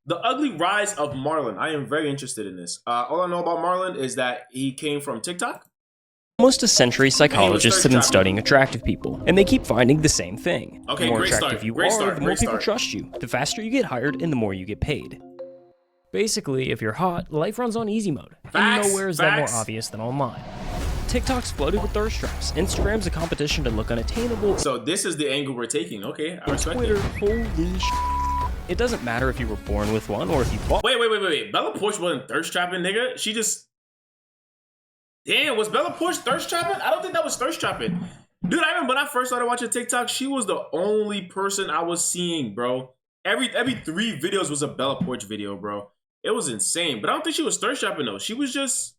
The ugly rise of Marlin. I am very interested in this. All I know about Marlin is that he came from TikTok. Almost a century, psychologists have been thirst studying attractive people, and they keep finding the same thing. Okay, The more great attractive start, you great are, start, the more great people start. trust you. The faster you get hired, and the more you get paid. Basically, if you're hot, life runs on easy mode, and Facts, nowhere is that more facts. obvious than online. TikTok's flooded with thirst traps. Instagram's a competition to look unattainable. So this is the angle we're taking. Okay, I respect Twitter, it. holy It doesn't matter if you were born with one or if you bought. Wait. Bella Poarch wasn't thirst trapping, nigga. She just. Damn, was Bella Poarch thirst trapping? I don't think that was thirst trapping. Dude, I remember when I first started watching TikTok, she was the only person I was seeing, bro. Every 3 videos was a Bella Poarch video, bro. It was insane. But I don't think she was thirst trapping, though. She was just...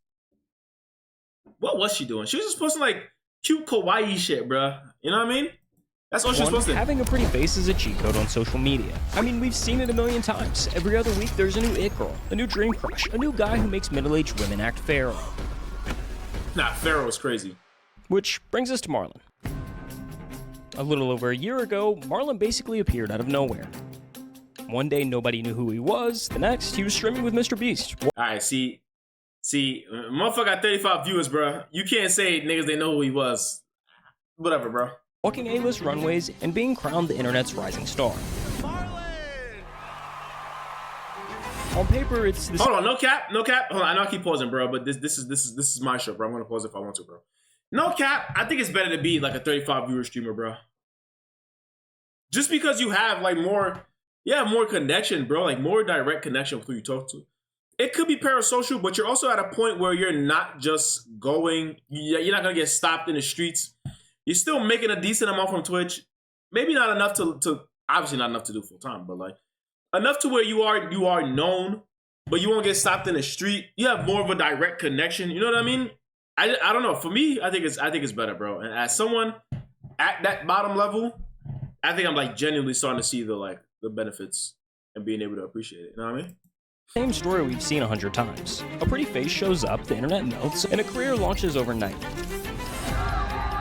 What was she doing? She was just posting, like, cute kawaii shit, bro. You know what I mean? That's all she was posting. Having a pretty face is a cheat code on social media. I mean, we've seen it a million times. Every other week, there's a new it girl, a new dream crush, a new guy who makes middle-aged women act pharaoh. Nah, Pharaoh is crazy. Which brings us to Marlin. A little over a year ago, Marlin basically appeared out of nowhere. One day, nobody knew who he was. The next, he was streaming with Mr. Beast. All right, see, motherfucker got 35 viewers, bro. You can't say niggas they know who he was. Whatever, bro. Walking A-list runways and being crowned the internet's rising star. Marlin! On paper, it's this. Hold on, no cap. Hold on, I know I keep pausing, bro, but this is my show, bro. I'm gonna pause if I want to, bro. No cap. I think it's better to be like a 35 viewer streamer, bro. Just because you have like more connection, bro, like more direct connection with who you talk to. It could be parasocial, but you're also at a point where you're not just going. You're not gonna get stopped in the streets. You're still making a decent amount from Twitch. Maybe not enough to obviously not enough to do full time, but like enough to where you are known, but you won't get stopped in the street. You have more of a direct connection. You know what I mean? I don't know. For me, I think it's better, bro. And as someone at that bottom level, I think I'm like genuinely starting to see the benefits and being able to appreciate it. You know what I mean? Same story we've seen 100 times. A pretty face shows up, the internet melts, and a career launches overnight.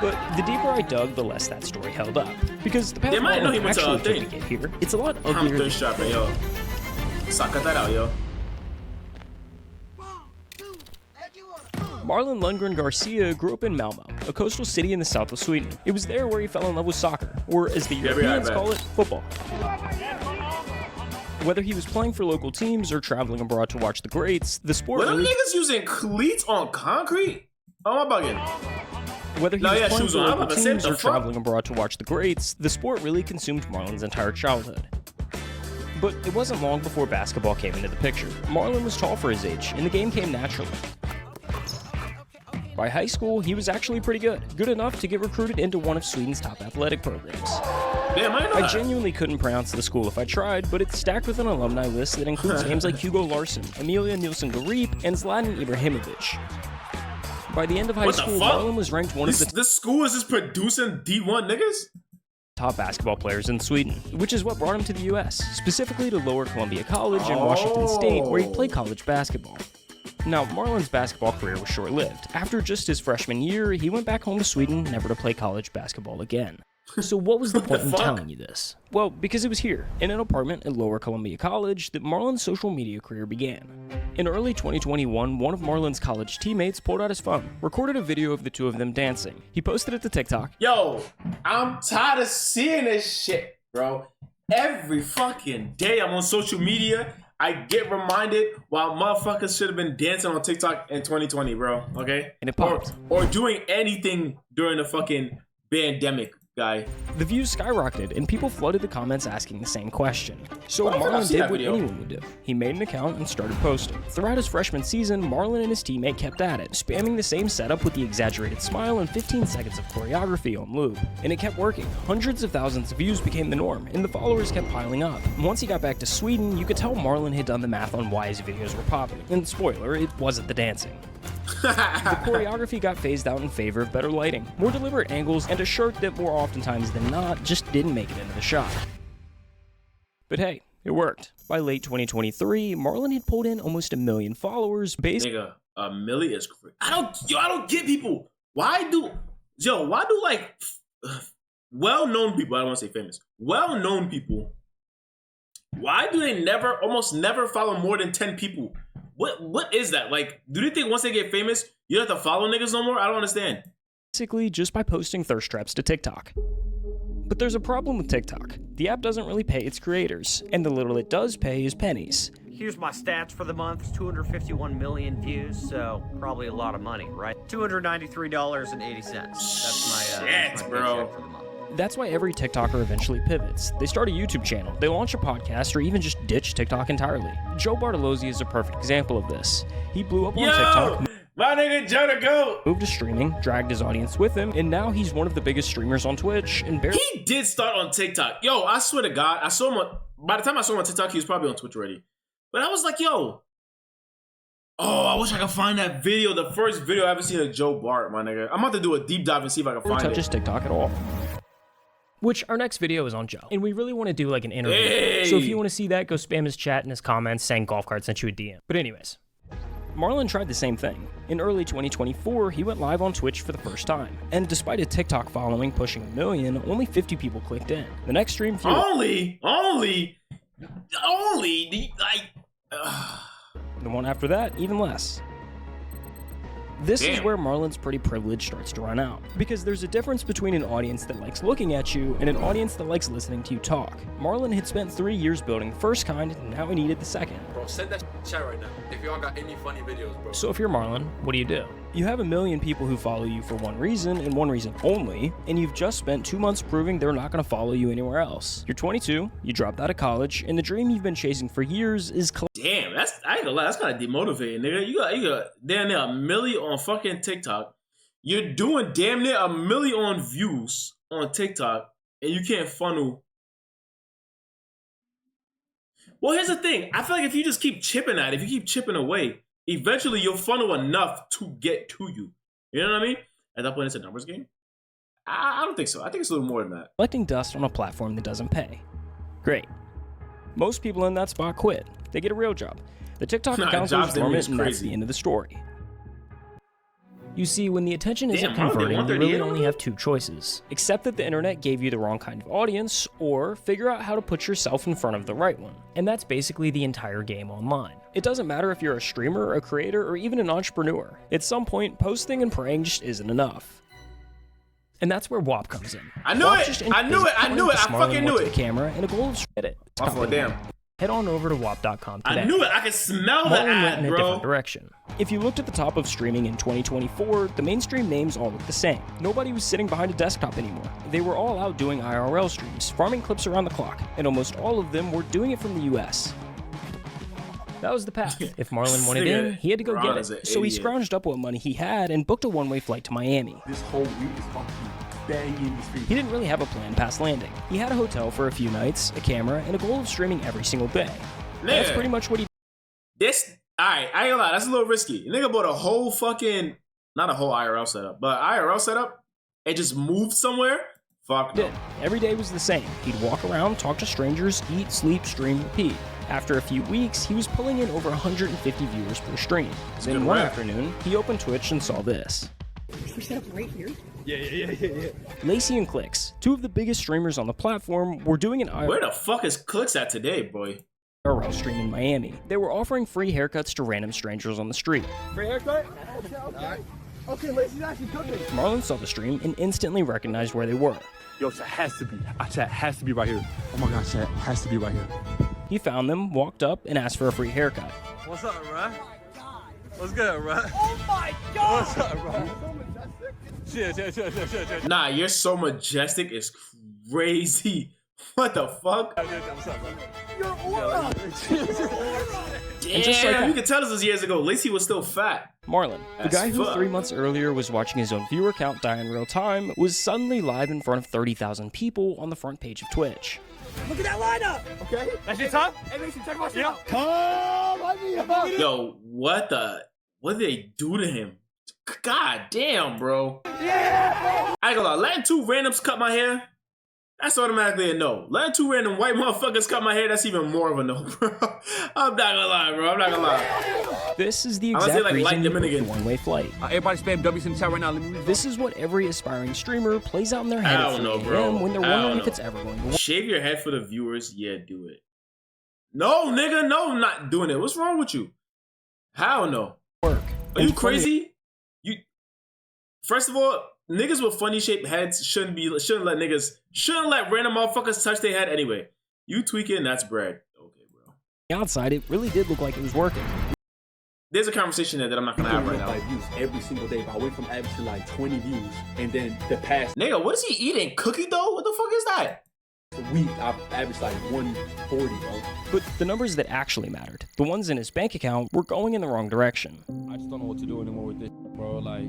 But the deeper I dug, the less that story held up. Because the path might know he went to actually a took thing. to get here, it's a lot I'm uglier. thirst shopping, yo. Suck that out, yo. Marlon Lundgren Garcia grew up in Malmo, a coastal city in the south of Sweden. It was there where he fell in love with soccer, or as the Europeans call it, football. Whether he was playing for local teams or traveling abroad to watch the greats, the sport Were them really... niggas using cleats on concrete? Oh, I'm bugging. Whether he No, was yeah, playing shoes for on. I'm local about to say, teams the or fuck? traveling abroad to watch the greats, the sport really consumed Marlon's entire childhood. But it wasn't long before basketball came into the picture. Marlon was tall for his age, and the game came naturally. By high school, he was actually pretty good. Good enough to get recruited into one of Sweden's top athletic programs. Damn, I know I that. genuinely couldn't pronounce the school if I tried, but it's stacked with an alumni list that includes names like Hugo Larsson, Emilia Nilsson Garip, and Zlatan Ibrahimovic. By the end of high What the school, fuck? Marlon was ranked one of the This school is just producing D1 niggas? top basketball players in Sweden, which is what brought him to the US, specifically to Lower Columbia College in Washington State, where he played college basketball. Now, Marlon's basketball career was short-lived. After just his freshman year, he went back home to Sweden, never to play college basketball again. So what was the point in fuck? telling you this? Well, because it was here, in an apartment at Lower Columbia College, that Marlon's social media career began. In early 2021, one of Marlon's college teammates pulled out his phone, recorded a video of the two of them dancing. He posted it to TikTok. Yo, I'm tired of seeing this shit, bro. Every fucking day I'm on social media, I get reminded while motherfuckers should have been dancing on TikTok in 2020, bro. Okay? And it popped. Or doing anything during the fucking pandemic, guy. The views skyrocketed, and people flooded the comments asking the same question. So I think I've Marlon seen did that what video. anyone would do. He made an account and started posting. Throughout his freshman season, Marlon and his teammate kept at it, spamming the same setup with the exaggerated smile and 15 seconds of choreography on loop. And it kept working. Hundreds of thousands of views became the norm, and the followers kept piling up. Once he got back to Sweden, you could tell Marlon had done the math on why his videos were popping. And spoiler, it wasn't the dancing. The choreography got phased out in favor of better lighting, more deliberate angles, and a shirt that more oftentimes than not just didn't make it into the shot. But hey, it worked. By late 2023, Marlon had pulled in almost 1 million followers based... Nigga, a milli is crazy. I don't get people. Why do like well-known people, I don't want to say famous, well-known people Why do they almost never follow more than 10 people? What is that? Like, do they think once they get famous, you don't have to follow niggas no more? I don't understand. Basically, just by posting thirst traps to TikTok. But there's a problem with TikTok. The app doesn't really pay its creators, and the little it does pay is pennies. Here's my stats for the month. 251 million views, so probably a lot of money, right? $293.80. That's my Shit, bro. paycheck for the month. That's why every TikToker eventually pivots. They start a YouTube channel, they launch a podcast, or even just ditch TikTok entirely. Joe Bartolozzi is a perfect example of this. He blew up on TikTok, my nigga Joe the GOAT. moved to streaming, dragged his audience with him, and now he's one of the biggest streamers on Twitch, and barely He did start on TikTok. Yo, I swear to God, I saw him by the time I saw him on TikTok, he was probably on Twitch already. But I was like, yo, oh, I wish I could find that video, the first video I ever seen of Joe Bart, my nigga. I'm about to do a deep dive and see if I can find touches it. TikTok at all. Which, our next video is on Joe, and we really want to do like an interview. Hey! So if you want to see that, go spam his chat and his comments saying Golf Cart sent you a DM. But anyways, Marlin tried the same thing. In early 2024, he went live on Twitch for the first time. And despite a TikTok following pushing 1 million, only 50 people clicked in. The next stream few... Only, The one after that, even less. This is Damn. where Marlin's pretty privilege starts to run out. Because there's a difference between an audience that likes looking at you and an audience that likes listening to you talk. Marlin had spent 3 years building the first kind, and now he needed the second. Bro, send that chat right now. If y'all got any funny videos, bro. So if you're Marlin, what do? You have 1 million people who follow you for one reason and one reason only, and you've just spent 2 months proving they're not gonna follow you anywhere else. You're 22, you dropped out of college, and the dream you've been chasing for years is damn, I ain't gonna lie, that's kind of demotivating, nigga. You got damn near 1 million on fucking TikTok. You're doing damn near 1 million on views on TikTok, and you can't funnel. Well, here's the thing. I feel like if you just keep chipping at it, if you keep chipping away, eventually you'll funnel enough to get to you. You know what I mean? At that point, it's a numbers game. I don't think so. I think it's a little more than that. collecting dust on a platform that doesn't pay. Great. Most people in that spot quit. They get a real job. The TikTok Nah, account jobs goes to me dormant, is and that's crazy. the end of the story. You see, when the attention isn't Damn, bro, they converting, want you their really deal? only have 2 choices. Accept that the internet gave you the wrong kind of audience, or figure out how to put yourself in front of the right one. And that's basically the entire game online. It doesn't matter if you're a streamer, a creator, or even an entrepreneur. At some point, posting and praying just isn't enough. And that's where WAP comes in. I knew WAP it! just I knew it! I knew it! I Marlin fucking knew went to it! the camera and a goal of it. My fault, damn. Head on over to WAP.com today. I knew it! I could smell the Marlin went ad, in a different bro. direction. If you looked at the top of streaming in 2024, the mainstream names all look the same. Nobody was sitting behind a desktop anymore. They were all out doing IRL streams, farming clips around the clock, and almost all of them were doing it from the US. That was the path. If Marlin wanted in, he had to go get it. So he scrounged up what money he had and booked a one-way flight to Miami. This whole week is fucking banging these people. He didn't really have a plan past landing. He had a hotel for a few nights, a camera, and a goal of streaming every single day. That's pretty much what he This, alright, I ain't gonna lie, that's a little risky. Nigga bought a whole fucking, not a whole IRL setup, but IRL setup and just moved somewhere? Fuck no. did. Every day was the same. He'd walk around, talk to strangers, eat, sleep, stream, repeat. After a few weeks, he was pulling in over 150 viewers per stream. Then good one rap. afternoon, he opened Twitch and saw this. We set up right here. Lacey and Clicks, 2 of the biggest streamers on the platform, were doing an Where the fuck is Clicks at today, boy? IRL stream in Miami. They were offering free haircuts to random strangers on the street. Free haircut? Okay, Lacey's actually cooking. Marlin saw the stream and instantly recognized where they were. Yo, chat has to be. Chat has to be right here. Oh my god, chat has to be right here. He found them, walked up, and asked for a free haircut. What's up, bro? What's good, bro? Oh my god! What's up, bro? Shit. Nah, you're so majestic, it's crazy. What the fuck? What's up, bro? Your aura! Damn, just like that- you could tell this was years ago. Lacey was still fat. Marlin, the As guy who fuck. 3 months earlier was watching his own viewer count die in real time, was suddenly live in front of 30,000 people on the front page of Twitch. Look at that lineup! Okay? That's your time? Hey, Mason, check my shit Yeah. out. Come! Let me up! Yo, what did they do to him? God damn, bro. Yeah! I ain't gonna lie, letting 2 randoms cut my hair, that's automatically a no. Letting 2 random white motherfuckers cut my hair, that's even more of a no, bro. I'm not gonna lie, bro. I'm not gonna lie. This is the Unless exact they, like, reason light you them in booked the again. one-way flight. Everybody spam W's in the chat right now. Let me This is what every aspiring streamer plays out in their head I at don't know, 3 bro. a.m. when they're I don't wondering if know. it's ever going to work. Shave your head for the viewers, yeah, do it. No, nigga, no, I'm not doing it. What's wrong with you? How no? Work. Are you crazy? You first of all, niggas with funny shaped heads shouldn't let random motherfuckers touch their head anyway. You tweaking, that's bread. Okay, bro. Outside, it really did look like it was working. There's a conversation there that I'm not gonna have right now. Like views every single day, but I went from averaging like 20 views, and then the past Nigga, what is he eating? Cookie dough? What the fuck is that? week, I've averaged like 140, bro. But the numbers that actually mattered, the ones in his bank account, were going in the wrong direction. I just don't know what to do anymore with this, bro. Like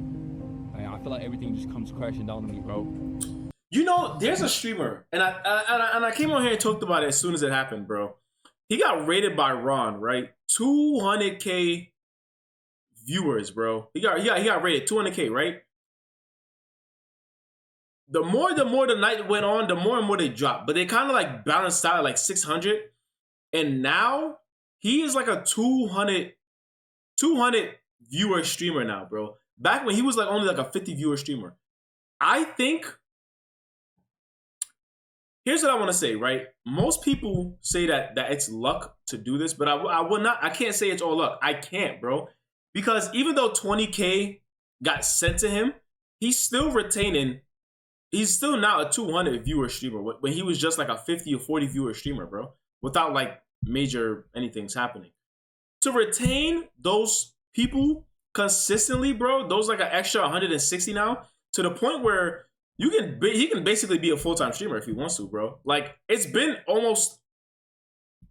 I feel like everything just comes crashing down to me, bro. You know, there's a streamer, and I came on here and talked about it as soon as it happened, bro. He got rated by Ron, right? 200K viewers, bro. He got rated 200K, right? The more the night went on, the more and more they dropped. But they kind of like balanced out at like 600. And now he is like a 200 viewer streamer now, bro. Back when he was like only like a 50 viewer streamer. I think, here's what I want to say, right? Most people say that it's luck to do this, but I can't say it's all luck. I can't, bro. Because even though 20K got sent to him, he's still retaining. He's still not a 200 viewer streamer when he was just like a 50 or 40 viewer streamer, bro, without like major anything's happening. To retain those people consistently, bro, those like an extra 160 now, to the point where he can basically be a full-time streamer if he wants to, bro. Like, it's been almost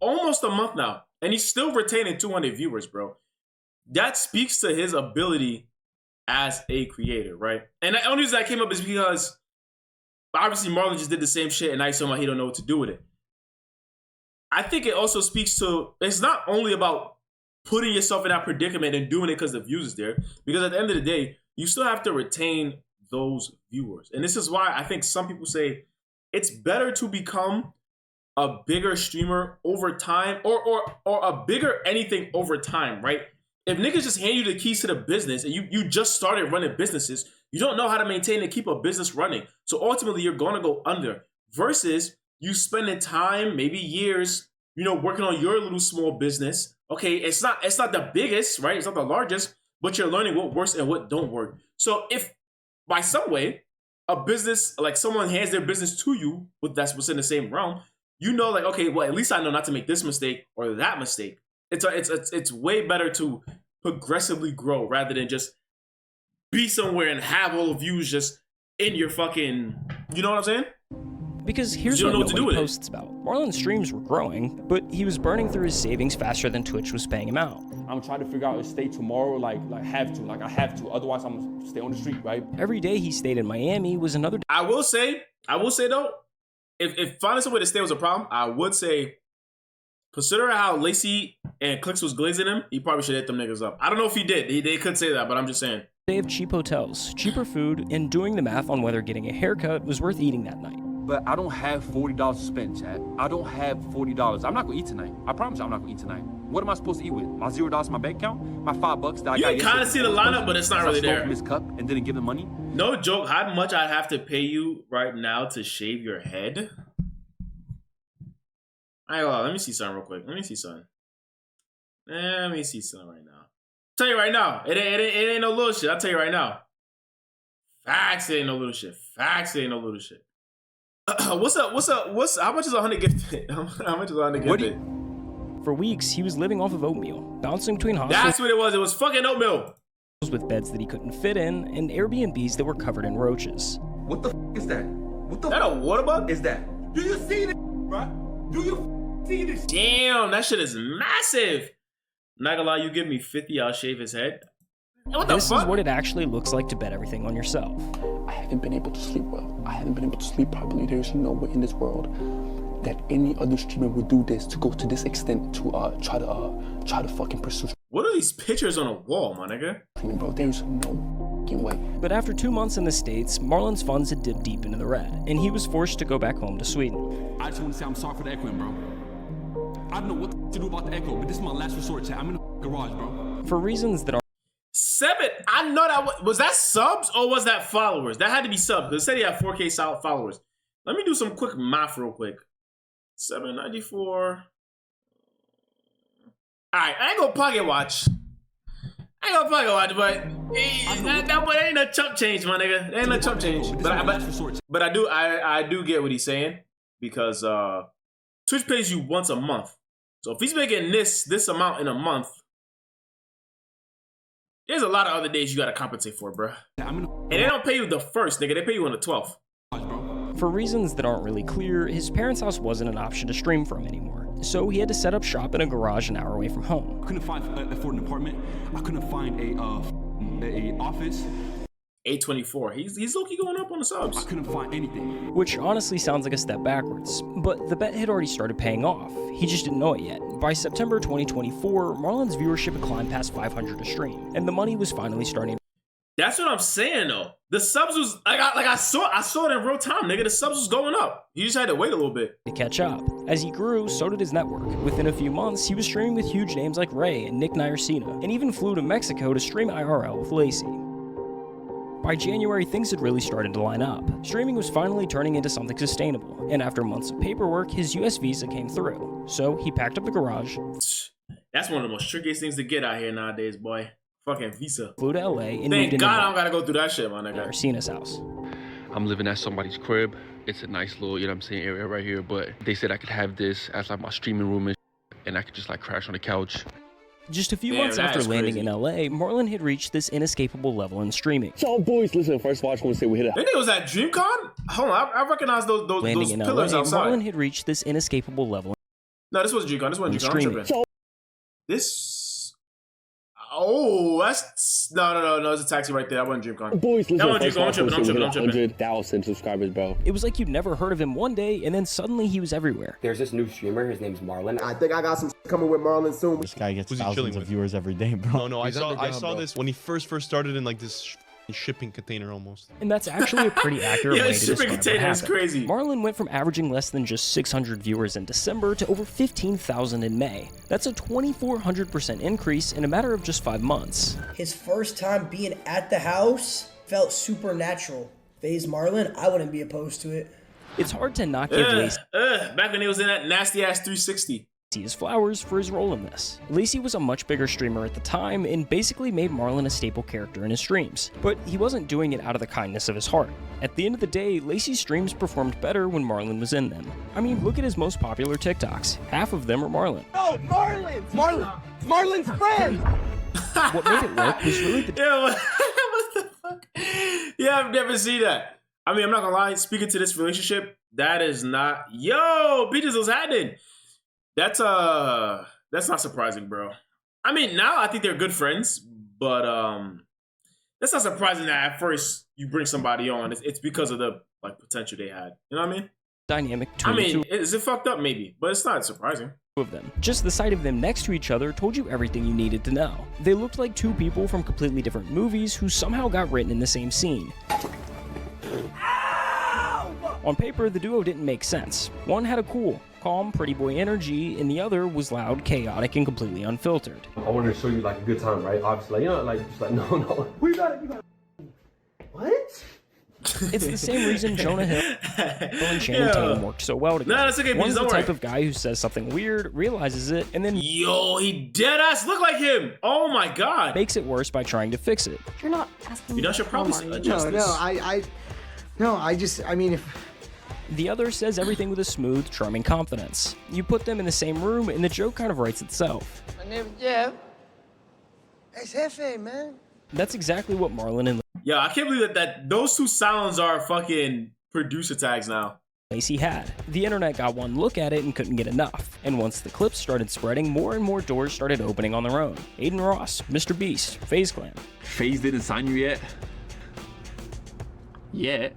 a month now, and he's still retaining 200 viewers, bro. That speaks to his ability as a creator, right? And the only reason that came up is because obviously Marlon just did the same shit, and now he's talking about he don't know what to do with it. I think it also speaks to, it's not only about putting yourself in that predicament and doing it because the views is there, because at the end of the day, you still have to retain those viewers. And this is why I think some people say it's better to become a bigger streamer over time, or a bigger anything over time, right? If niggas just hand you the keys to the business and you just started running businesses, you don't know how to maintain and keep a business running. So ultimately, you're going to go under. Versus you spending time, maybe years, working on your little small business. Okay, it's not the biggest, right? It's not the largest, but you're learning what works and what don't work. So if by some way a business, like someone hands their business to you, that's what's in the same realm, like, okay, well, at least I know not to make this mistake or that mistake. It's way better to progressively grow rather than just be somewhere and have all the views just in your fucking, you know what I'm saying? Because here's what nobody posts about. Marlon's streams were growing, but he was burning through his savings faster than Twitch was paying him out. I'm trying to figure out a stay tomorrow, I have to. Otherwise, I'm gonna stay on the street, right? Every day he stayed in Miami was another. I will say though, if finding somewhere to stay was a problem, I would say, considering how Lacey and Clicks was glazing him, he probably should hit them niggas up. I don't know if he did. They could say that, but I'm just saying. They have cheap hotels, cheaper food, and doing the math on whether getting a haircut was worth eating that night. But I don't have $40 to spend, Chad. I don't have $40. I'm not gonna eat tonight. I promise you I'm not gonna eat tonight. What am I supposed to eat with? My $0 in my bank account? My $5 that I got. You can kind of see the lineup, but it's not really there. From his cup and didn't give him money. No joke. How much I'd have to pay you right now to shave your head? Let me see something real quick. Let me see something right now. Tell you right now, it ain't no little shit. I'll tell you right now. Facts, it ain't no little shit. What's up? How much is 100 gifted? How much is 100 gifted? For weeks, he was living off of oatmeal, bouncing between hostels. That's what it was. It was fucking oatmeal. With beds that he couldn't fit in, and Airbnbs that were covered in roaches. What the f is that? What the that a water bug? Is that? Do you see this, bro? Do you see this? Damn, that shit is massive. Not gonna lie, you give me 50, I'll shave his head. What the fuck? This is what it actually looks like to bet everything on yourself. I haven't been able to sleep well. I haven't been able to sleep properly. There's no way in this world that any other streamer would do this, to go to this extent, to try to fucking pursue. What are these pictures on a wall, my nigga? Bro, there's no fucking way. But after 2 months in the States, Marlon's funds had dipped deep into the red, and he was forced to go back home to Sweden. I just want to say I'm sorry for the echoing, bro. I don't know what to do about the echo, but this is my last resort, chat. I'm in the garage, bro. For reasons that are... Seven, I know that was that subs or was that followers? That had to be subs because it said he had 4K followers. Let me do some quick math real quick. 794. right, I ain't gonna pocket watch. But that ain't no chump change, my nigga. That ain't no chump change. But I do get what he's saying because Twitch pays you once a month. So if he's making this amount in a month, there's a lot of other days you gotta compensate for, bro. And they don't pay you the first, nigga. They pay you on the 12th. For reasons that aren't really clear, his parents' house wasn't an option to stream from anymore, so he had to set up shop in a garage an hour away from home. I couldn't afford an apartment. I couldn't find a office. 824. He's low-key going up on the subs. I couldn't find anything. Which honestly sounds like a step backwards, but the bet had already started paying off. He just didn't know it yet. By September 2024, Marlin's viewership had climbed past 500 a stream, and the money was finally starting. That's what I'm saying though. The subs was I saw it in real time, nigga. The subs was going up. You just had to wait a little bit to catch up. As he grew, so did his network. Within a few months, he was streaming with huge names like Ray and Nick Niercina, and even flew to Mexico to stream IRL with Lacey. By January, things had really started to line up. Streaming was finally turning into something sustainable, and after months of paperwork, his US visa came through. So he packed up the garage. That's one of the most trickiest things to get out here nowadays, boy. Fucking visa. Flew to LA and thank moved God into I don't gotta go through that shit, my nigga. Niercina's house. I'm living at somebody's crib. It's a nice little, you know what I'm saying, area right here, but they said I could have this as like my streaming room and I could just like crash on the couch. Just a few months after landing in LA, Marlin had reached this inescapable level in streaming. So boys, listen, first of all, I just want to say we hit a... That nigga was at DreamCon? Hold on, I recognize those pillars LA, outside. Marlin had reached this inescapable level. No, this wasn't DreamCon, this wasn't DreamCon. This... Oh, that's... No, it's a taxi right there. That wasn't DreamCon. Boys, listen, I'm tripping. 100,000 subscribers, bro. It was like you'd never heard of him one day, and then suddenly he was everywhere. There's this new streamer, his name's Marlin. I think I got some coming with Marlin soon. This guy gets thousands of viewers every day, bro. No, I saw this when he first started in like this shipping container almost. And that's actually a pretty accurate way to describe what happened. Is crazy. Marlin went from averaging less than just 600 viewers in December to over 15,000 in May. That's a 2,400% increase in a matter of just 5 months. His first time being at the house felt supernatural. Phase Marlin, I wouldn't be opposed to it. It's hard to not give Lacey back when he was in that nasty ass 360. His flowers for his role in this. Lacey was a much bigger streamer at the time and basically made Marlin a staple character in his streams. But he wasn't doing it out of the kindness of his heart. At the end of the day, Lacey's streams performed better when Marlin was in them. I mean, look at his most popular TikToks. Half of them are Marlin. Oh, Marlin's friend! What made it work was really the... Yeah, what the fuck? Yeah, I've never seen that. I mean, I'm not gonna lie, speaking to this relationship, that is not... Yo, Peaches was happening. That's not surprising, bro. I mean, now I think they're good friends, but that's not surprising that at first you bring somebody on. It's because of the like potential they had. You know what I mean? Dynamic. Is it fucked up? Maybe, but it's not surprising. Of them. Just the sight of them next to each other told you everything you needed to know. They looked like two people from completely different movies who somehow got written in the same scene. On paper, the duo didn't make sense. One had a cool, calm, pretty boy energy, and the other was loud, chaotic, and completely unfiltered. I wanted to show you like a good time, right? Obviously, you know, like just like no. We got it. What? It's the same reason Jonah Hill and Channing Tatum worked so well together. No, that's okay. One's the type of guy who says something weird, realizes it, and then he dead ass look like him. Oh my god. Makes it worse by trying to fix it. You're not asking me. You should probably adjust this. I mean, if the other says everything with a smooth, charming confidence. You put them in the same room, and the joke kind of writes itself. My name's Jeff. It's Hefe, man. That's exactly what Marlin and Yeah, I can't believe that those two sounds are fucking producer tags now. Lacey had. The internet got one look at it and couldn't get enough. And once the clips started spreading, more and more doors started opening on their own. Aiden Ross, Mr. Beast, FaZe Clan. FaZe didn't sign you yet? Yet.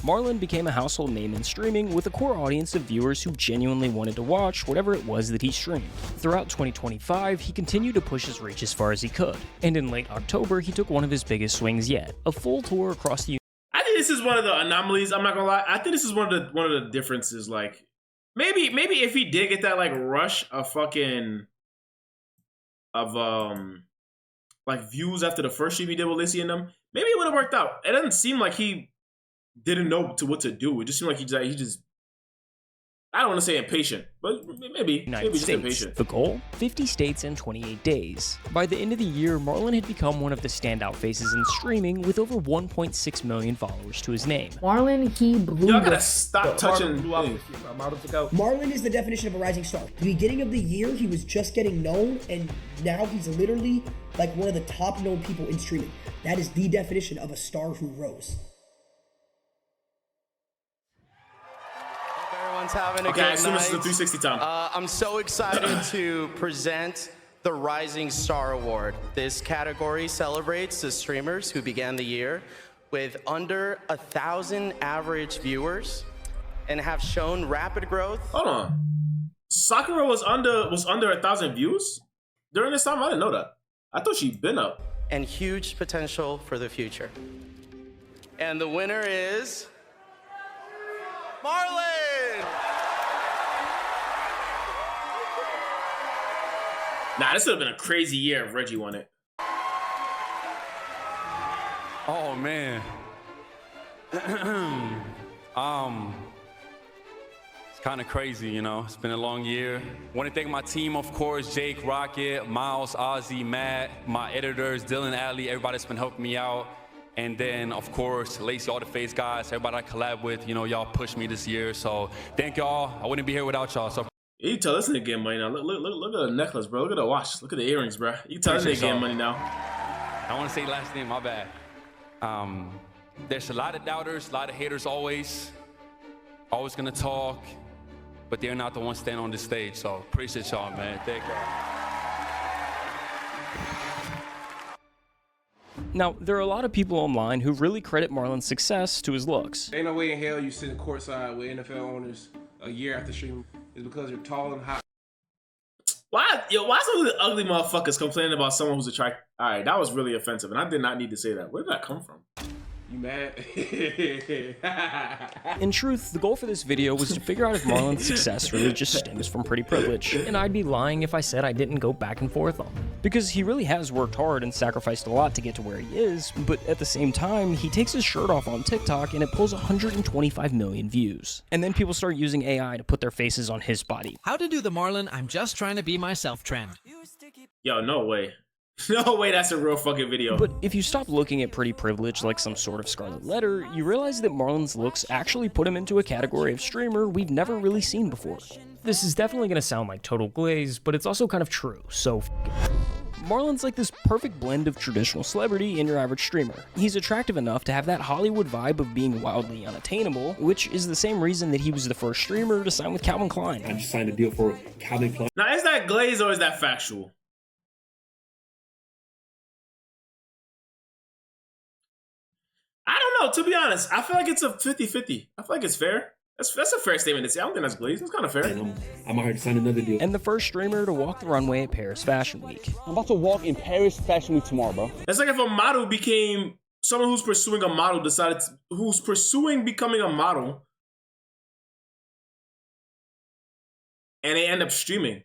Marlin became a household name in streaming with a core audience of viewers who genuinely wanted to watch whatever it was that he streamed. Throughout 2025, he continued to push his reach as far as he could, and in late October, he took one of his biggest swings yet, a full tour across the I think this is one of the anomalies, I'm not gonna lie. I think this is one of the differences, like, maybe if he did get that, like, rush of like, views after the first stream he did with Lacey and them, maybe it would have worked out. It doesn't seem like he didn't know what to do. It just seemed like he just I don't want to say impatient, but maybe just impatient. The goal? 50 states in 28 days. By the end of the year, Marlon had become one of the standout faces in streaming with over 1.6 million followers to his name. Marlon, he blew. Y'all gotta stop touching. Marlon is the definition of a rising star. The beginning of the year, he was just getting known, and now he's literally like one of the top known people in streaming. That is the definition of a star who rose. Having a okay, good I assume night. this is the 360 time. I'm so excited to present the Rising Star Award. This category celebrates the streamers who began the year with under 1,000 average viewers and have shown rapid growth. Hold on, Sakura was under 1,000 views during this time. I didn't know that. I thought she'd been up. And huge potential for the future. And the winner is Marlin. Nah, this would have been a crazy year if Reggie won it. Oh man. It's kind of crazy, you know. It's been a long year. Want to thank my team, of course, Jake, Rocket, Miles, Ozzy, Matt, my editors, Dylan, Ali, everybody that's been helping me out. And then, of course, Lacey, all the face guys, everybody I collab with, you know, y'all pushed me this year. So thank y'all. I wouldn't be here without y'all. So you tell this nigga getting money now. Look at the necklace, bro. Look at the watch. Look at the earrings, bro. You tell this nigga getting money now. I want to say last name, my bad. There's a lot of doubters, a lot of haters always gonna talk, but they're not the ones standing on this stage. So appreciate y'all, man. Thank y'all. Now, there are a lot of people online who really credit Marlon's success to his looks. Ain't no way in hell you sitting courtside with NFL owners a year after streaming. It's because you're tall and hot. Why some of the ugly motherfuckers complaining about someone who's attractive? All right, that was really offensive, and I did not need to say that. Where did that come from? You mad? In truth, the goal for this video was to figure out if Marlon's success really just stems from pretty privilege, and I'd be lying if I said I didn't go back and forth on him. Because he really has worked hard and sacrificed a lot to get to where he is, but at the same time, he takes his shirt off on TikTok and it pulls 125 million views. And then people start using AI to put their faces on his body. How to do the Marlon, I'm just trying to be myself trend. Yo, no way. No way that's a real fucking video. But if you stop looking at pretty privilege like some sort of scarlet letter, you realize that Marlon's looks actually put him into a category of streamer we've never really seen before. This is definitely gonna sound like total glaze, but it's also kind of true, so Marlon's like this perfect blend of traditional celebrity and your average streamer. He's attractive enough to have that Hollywood vibe of being wildly unattainable, which is the same reason that he was the first streamer to sign with Calvin Klein. I just signed a deal for Calvin Klein. Now, is that glaze or is that factual? I don't know, to be honest. I feel like it's a 50-50. I feel like it's fair. That's a fair statement to say. I don't think that's glazed. It's kind of fair. I'm out here to sign another deal. And the first streamer to walk the runway at Paris Fashion Week. I'm about to walk in Paris Fashion Week tomorrow, bro. It's like if a model became someone who's pursuing a model who's pursuing becoming a model and they end up streaming.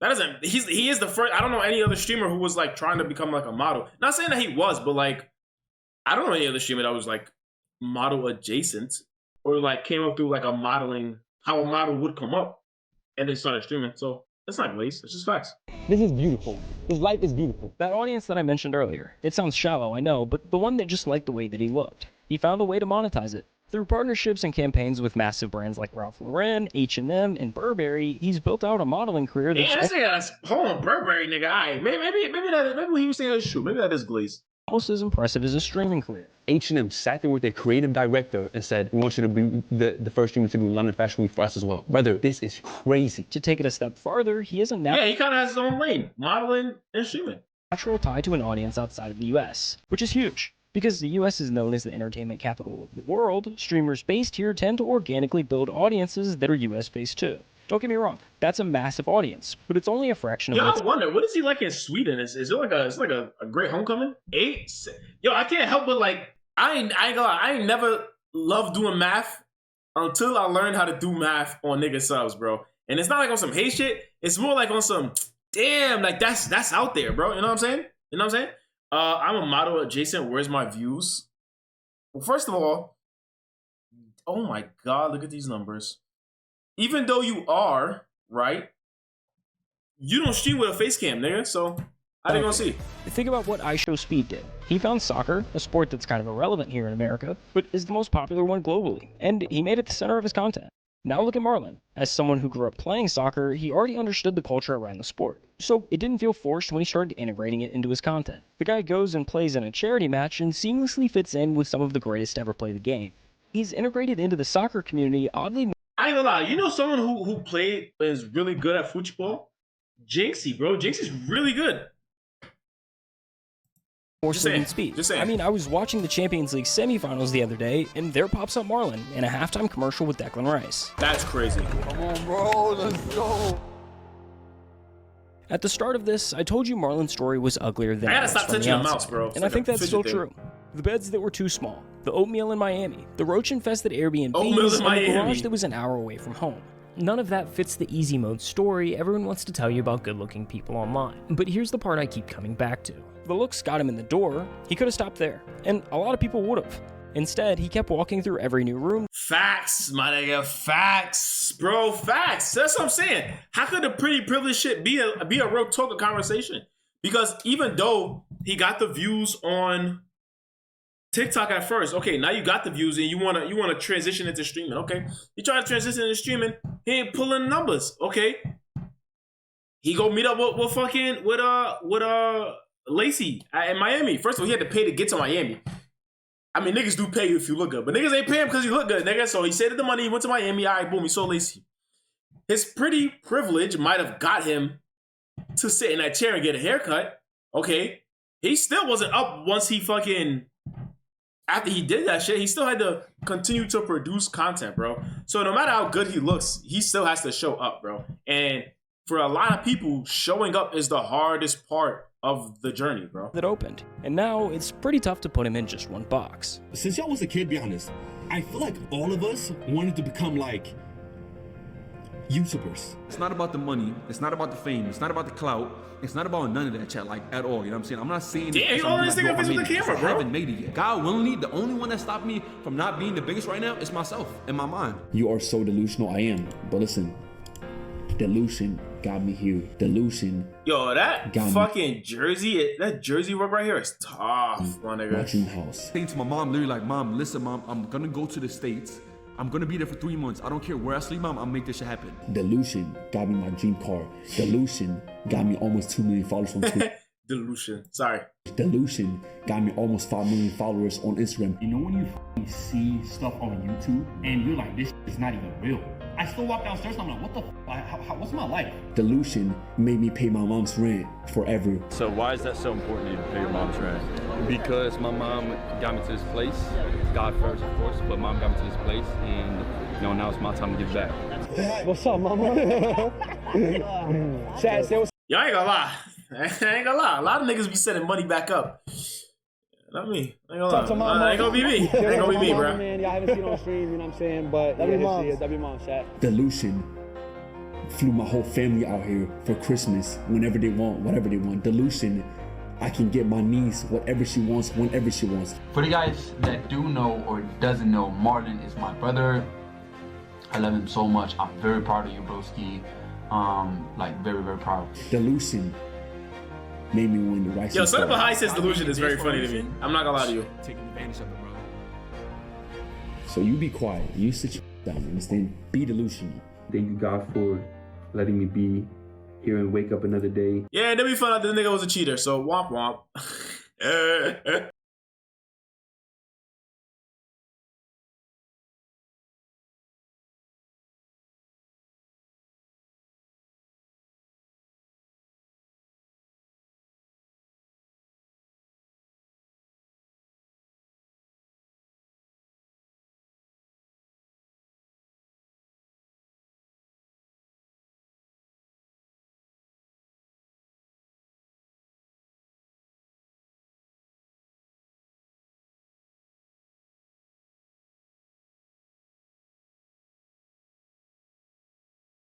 That doesn't, he is the first. I don't know any other streamer who was like trying to become like a model. Not saying that he was, but like I don't know any other streamer that was like model adjacent or like came up through like a modeling, how a model would come up and then started streaming. So that's not glaze, it's just facts. This is beautiful. This life is beautiful. That audience that I mentioned earlier, it sounds shallow, I know, but the one that just liked the way that he looked. He found a way to monetize it. Through partnerships and campaigns with massive brands like Ralph Lauren, H&M, and Burberry, he's built out a modeling career that's hold on, Burberry, nigga. Alright, maybe he was saying that's true. Maybe that is glaze. Almost as impressive as a streaming career. H&M sat there with their creative director and said, we want you to be the first streamer to do London Fashion Week for us as well. Brother, this is crazy. To take it a step farther, he is a Yeah, he kind of has his own lane, modeling and streaming. Natural tie to an audience outside of the US, which is huge. Because the US is known as the entertainment capital of the world, streamers based here tend to organically build audiences that are US based too. Don't get me wrong, that's a massive audience, but it's only a fraction of I wonder, what is he like in Sweden? Is it like a great homecoming? Yo, I can't help but like, I ain't never loved doing math until I learned how to do math on nigga subs, bro. And it's not like on some hate shit, it's more like on some, damn, like that's out there, bro. You know what I'm saying? You know what I'm saying? I'm a model adjacent, where's my views? Well, first of all, oh my God, look at these numbers. even though you are, right, you don't stream with a face cam, nigga. So how they gonna see? Think about what iShowSpeed did. He found soccer, a sport that's kind of irrelevant here in America, but is the most popular one globally, and he made it the center of his content. Now look at Marlon. As someone who grew up playing soccer, he already understood the culture around the sport, so it didn't feel forced when he started integrating it into his content. The guy goes and plays in a charity match and seamlessly fits in with some of the greatest to ever play the game. He's integrated into the soccer community oddly. I ain't gonna lie, you know someone who played is really good at football? Jinxie, bro. Jinxie's really good. More so than speed. Just saying. I mean, I was watching the Champions League semifinals the other day, and there pops up Marlon in a halftime commercial with Declan Rice. That's crazy. Come on, bro. Let's go. At the start of this, I told you Marlon's story was uglier than I gotta it was stop from the touching the outside. mouse, bro. And I think that's still true. The beds that were too small, the oatmeal in Miami, the roach-infested Airbnbs, and the garage that was an hour away from home. None of that fits the easy mode story everyone wants to tell you about good-looking people online. But here's the part I keep coming back to. The looks got him in the door. He could have stopped there, and a lot of people would have. Instead, he kept walking through every new room. Facts, my nigga. Facts, bro. Facts. That's what I'm saying. How could the pretty privileged shit be a real talk of conversation? Because even though he got the views on TikTok at first, okay, now you got the views and you wanna transition into streaming, okay? You try to transition into streaming, he ain't pulling numbers, okay? He go meet up with Lacey in Miami. First of all, he had to pay to get to Miami. I mean, niggas do pay you if you look good, but niggas ain't paying because you look good, nigga. So he saved the money, he went to Miami, all right, boom, he saw Lacey. His pretty privilege might have got him to sit in that chair and get a haircut, okay? He still wasn't up once he after he did that shit, he still had to continue to produce content, bro. So no matter how good he looks, he still has to show up, bro. And for a lot of people, showing up is the hardest part of the journey, bro. That opened, and now it's pretty tough to put him in just one box. Since y'all was a kid, be honest, I feel like all of us wanted to become like YouTubers. It's not about the money. It's not about the fame. It's not about the clout. It's not about none of that, chat, like, at all. You know what I'm saying? I'm not saying... Damn, you always think of this with the camera, bro. I haven't made it yet. God willingly, the only one that stopped me from not being the biggest right now is myself and my mind. You are so delusional. I am. But listen, delusion got me here. Delusion. Yo, that fucking jersey, that jersey work right here is tough, my nigga. Watching house. Saying to my mom, literally like, Mom, listen, Mom, I'm gonna go to the States. I'm gonna be there for 3 months. I don't care where I sleep, Mom. I'll make this shit happen. Delusion got me my dream car. Delusion got me almost 2 million followers on Twitter. Delusion. Sorry. Delusion got me almost 5 million followers on Instagram. You know when you see stuff on YouTube and you're like, this is not even real. I still walk downstairs and I'm like, what the what's my life? Delusion made me pay my mom's rent forever. So why is that so important to you to pay your mom's rent? Because my mom got me to this place. God first, of course, but mom got me to this place, and you know, now it's my time to give back. What's up, mama? Chat, say what's up. Yo, I ain't gonna lie. I ain't gonna lie. A lot of niggas be sending money back up. Not me. I ain't gonna lie. Ain't gonna be me. Ain't gonna be me, bro. Man, y'all haven't seen on stream, you know what I'm saying? But W mom, chat. Delusion flew my whole family out here for Christmas whenever they want, whatever they want. Delusion, I can get my niece whatever she wants, whenever she wants. For the guys that do know or doesn't know, Marlon is my brother. I love him so much. I'm very proud of you, broski. Like very, very proud. Delusion made me win the Rice. Yo, something behind says delusion is very funny to me. I'm not gonna lie to you. Taking advantage of it, bro. So you be quiet. You sit your down, understand? Be delusional. Thank you, God, for letting me be here and wake up another day. Yeah, then we found out this nigga was a cheater, so womp womp.